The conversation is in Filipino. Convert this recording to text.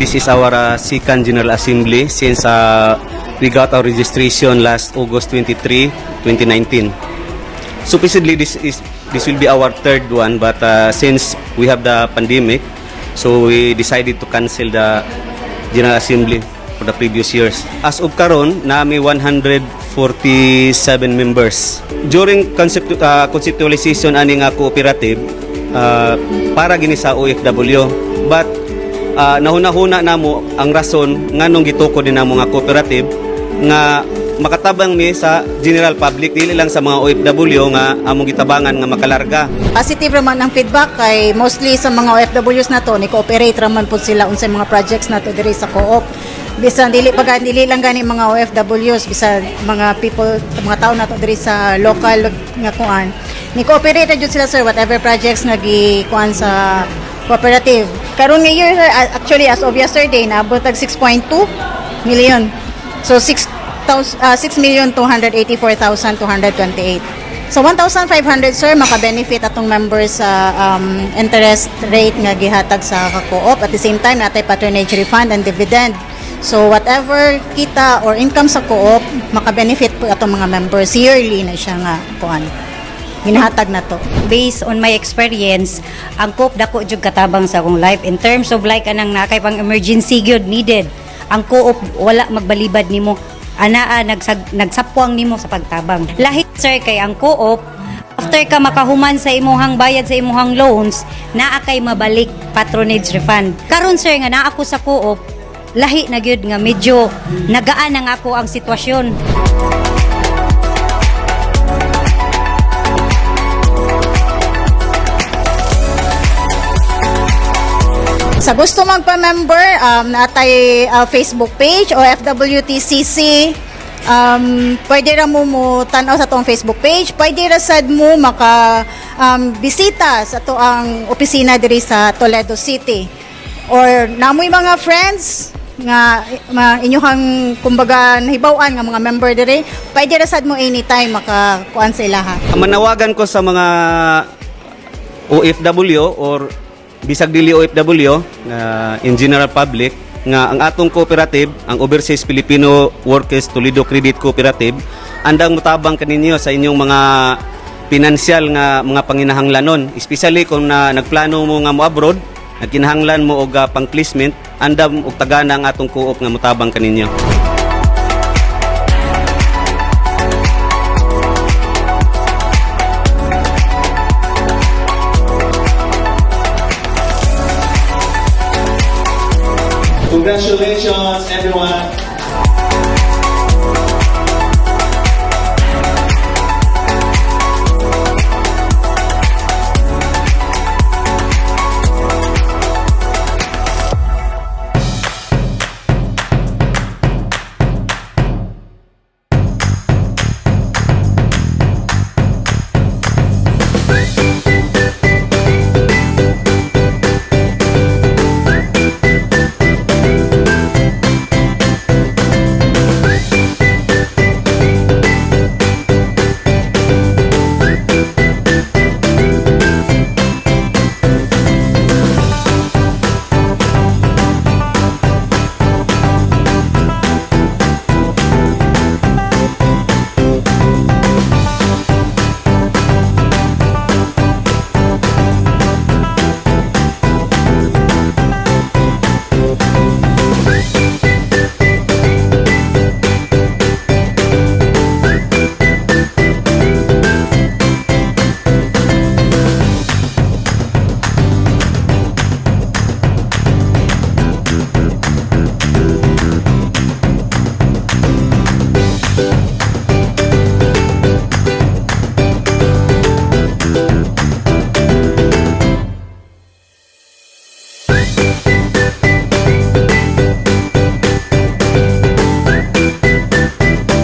This is our second General Assembly since we got our registration last August 23, 2019. Supposedly this will be our third one, but since we have the pandemic, so we decided to cancel the General Assembly for the previous years. As of karon, nami 147 members. During conceptualization ani nga cooperative, para gini sa OFW, but nahuna-huna namo ang rason nganong gituko din namo nga cooperative nga makatabang mi sa general public, dili lang sa mga OFW nga among gitabangan nga makalarga. Positive raman ang feedback kay mostly sa mga OFWs na to ni cooperate raman po sila unsay mga projects na to diri sa co-op. Bisan dili lang gani mga OFWs, bisan mga people, mga tao na to diri sa local nga kuan. Ni cooperate jud sila sir whatever projects nga gikuan sa cooperative. Karon nga year actually as of yesterday naabot tag 6.2 million. So 6,284,228. So 1,500 sir maka-benefit atong members sa interest rate nga gihatag sa co-op. At the same time natay patronage refund and dividend. So whatever kita or income sa co-op maka-benefit po atong mga members yearly na siya nga kuan. Ginahatag na to. Based on my experience, ang coop dako jud katabang sa akong life in terms of like anang nakay pang emergency gyud needed. Ang coop wala magbalibad nimo. Anaa nagsapwang nimo sa pagtabang. Lahi sir kay ang co-op after ka makahuman sa imuhang bayad sa imuhang loans, naa kay mabalik patronage refund. Karon sir nga naa ako sa co-op, lahi na gyud nga medyo nagaan ang ako ang sitwasyon. Sa gusto magpa-member, natay Facebook page o FWTCC. Pwede ra mo tanaw sa tong Facebook page. Pwede ra sad mo maka bisita sa to ang opisina diri sa Toledo City. Or namoy mga friends nga inyong kumbaga nahibaw-an nga mga member diri, pwede ra sad mo anytime makakuan sa ilaha. Manawagan ko sa mga OFW or bisag dili OFW in general public nga ang atong cooperative, ang Overseas Filipino Workers Toledo Credit Cooperative, andang mutabang kaninyo sa inyong mga pinansyal nga mga panginahanglanon, especially kung nagplano mo nga mo abroad, nagkinahanglan mo og pang placement, andam og tagana ang atong co-op nga mutabang kaninyo. Congratulations, everyone.